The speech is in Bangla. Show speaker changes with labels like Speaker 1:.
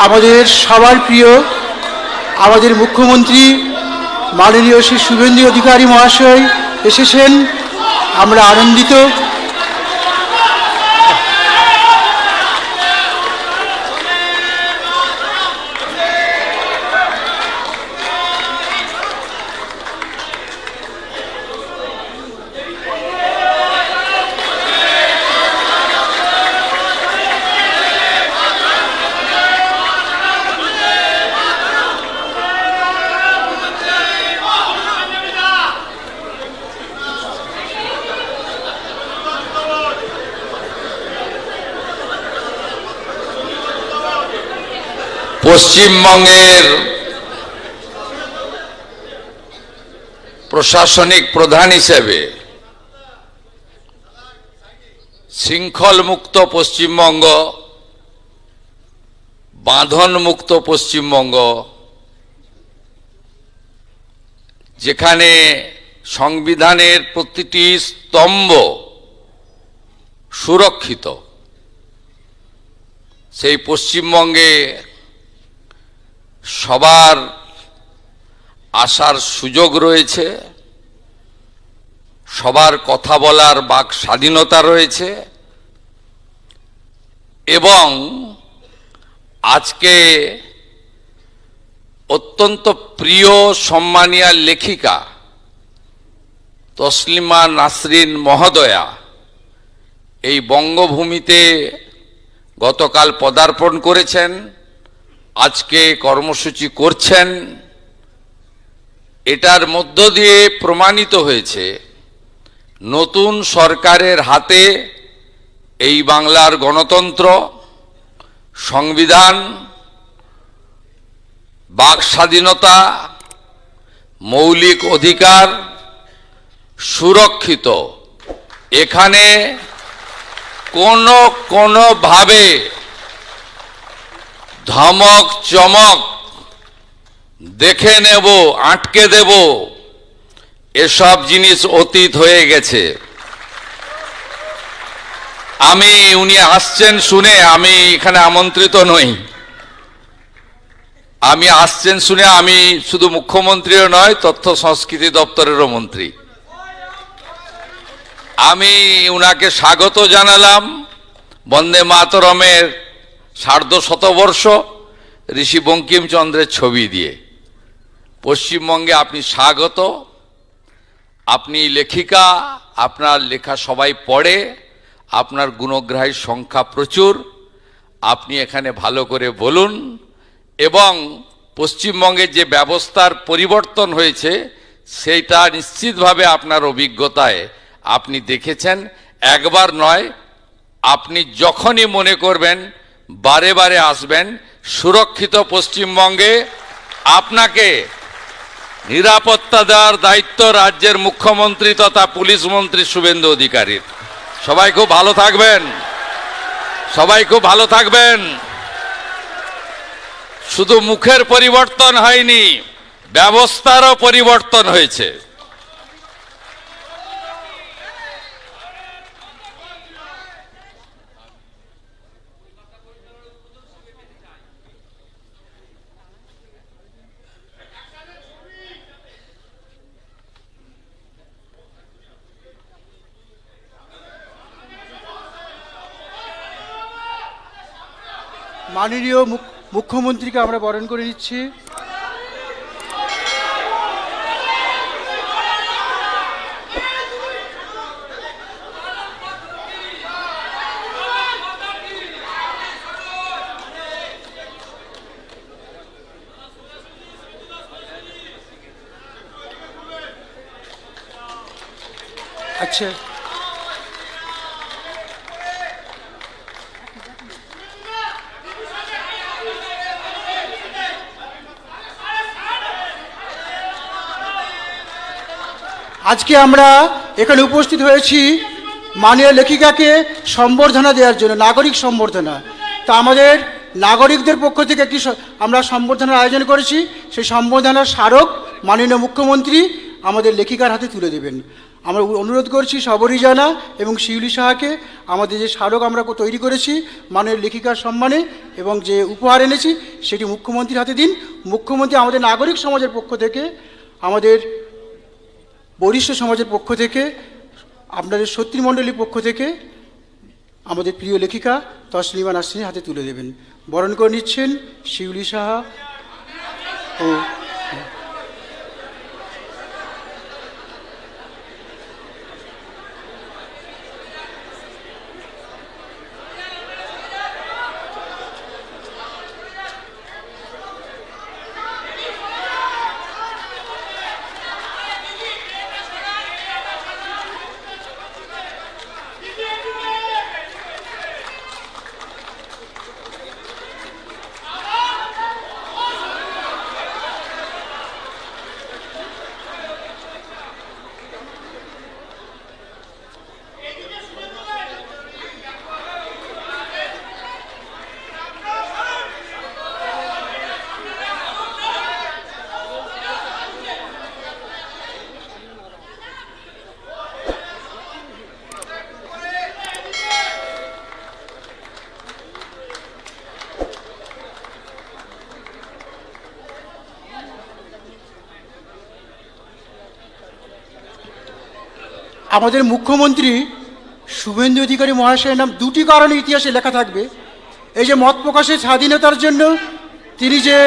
Speaker 1: আমাদের সবার প্রিয় আমাদের মুখ্যমন্ত্রী মাননীয় শ্রী শুভেন্দু অধিকারী মহাশয় এসেছেন, আমরা আনন্দিত।
Speaker 2: পশ্চিমবঙ্গের প্রশাসনিক প্রধান হিসেবে শৃঙ্খল মুক্ত পশ্চিমবঙ্গ, বাঁধন মুক্ত পশ্চিমবঙ্গ, যেখানে সংবিধানের প্রতিটি স্তম্ভ সুরক্ষিত, সেই পশ্চিমবঙ্গে সবার আসার সুযোগ রয়েছে, সবার কথা বলার বাক স্বাধীনতা রয়েছে এবং আজকে অত্যন্ত প্রিয় সম্মানীয় লেখিকা তসলিমা নাসরিন মহোদয়া এই বঙ্গভূমিতে গতকাল পদার্পণ করেছেন, আজকে কর্মসূচি করছেন। এটার মধ্য দিয়ে প্রমাণিত হয়েছে নতুন সরকারের হাতে এই বাংলার গণতন্ত্র, সংবিধান, বাক স্বাধীনতা, মৌলিক অধিকার সুরক্ষিত। এখানে কোনোভাবে ধমক চমক, দেখে নেব, আটকে দেব, এসব জিনিস অতীত হয়ে গেছে। উনি আসছেন শুনে আমি এখানে আমন্ত্রিত নই, আসছেন শুনে আমি শুধু মুখ্যমন্ত্রীও নয়, তথ্য সংস্কৃতি দপ্তরেরও মন্ত্রী। আমি উনাকে স্বাগত জানালাম বন্দে মাতরমের সার্ধশতবর্ষ ঋষি বঙ্কিমচন্দ্রের ছবি দিয়ে। পশ্চিমবঙ্গে আপনি স্বাগত, আপনি লেখিকা, আপনার লেখা সবাই পড়ে, আপনার গুণগ্রাহীর সংখ্যা প্রচুর, আপনি এখানে ভালো করে বলুন এবং পশ্চিমবঙ্গের যে ব্যবস্থার পরিবর্তন হয়েছে সেইটা নিশ্চিতভাবে আপনার অভিজ্ঞতায় আপনি দেখেছেন, একবার নয়, আপনি যখনই মনে করবেন বারে বারে আসবেন। সুরক্ষিত পশ্চিমবঙ্গে আপনাকে নিরাপত্তা দেওয়ার দায়িত্ব রাজ্যের মুখ্যমন্ত্রী তথা পুলিশ মন্ত্রী শুভেন্দু অধিকারীর। সবাই খুব ভালো থাকবেন, সবাই খুব ভালো থাকবেন। শুধু মুখের পরিবর্তন হয়নি, ব্যবস্থারও পরিবর্তন হয়েছে।
Speaker 1: মাননীয় মুখ্যমন্ত্রীকে আমরা বরণ করে নিচ্ছি। আচ্ছা, আজকে আমরা এখানে উপস্থিত হয়েছি মাননীয় লেখিকাকে সম্বর্ধনা দেওয়ার জন্য, নাগরিক সম্বর্ধনা। তা আমাদের নাগরিকদের পক্ষ থেকে একটি আমরা সম্বর্ধনার আয়োজন করেছি। সেই সম্বর্ধনার স্মারক মাননীয় মুখ্যমন্ত্রী আমাদের লেখিকার হাতে তুলে দেবেন। আমরা অনুরোধ করছি সবরই জানা এবং শিউলি সাহাকে আমাদের যে স্মারক আমরা তৈরি করেছি মাননীয় লেখিকার সম্মানে এবং যে উপহার এনেছি সেটি মুখ্যমন্ত্রীর হাতে দিন। মুখ্যমন্ত্রী আমাদের নাগরিক সমাজের পক্ষ থেকে, আমাদের বরিষ্ঠ সমাজের পক্ষ থেকে, আপনাদের শত্রুমণ্ডলীর পক্ষ থেকে আমাদের প্রিয় লেখিকা তসলিমা নাসরিনের হাতে তুলে দেবেন। বরণ করে নিচ্ছেন শিউলি সাহা ও আমাদের মুখ্যমন্ত্রী শুভেন্দু অধিকারী মহাশয়ের নাম দুটি কারণে ইতিহাসে লেখা থাকবে। এই যে মত প্রকাশের স্বাধীনতার জন্য তিনি যে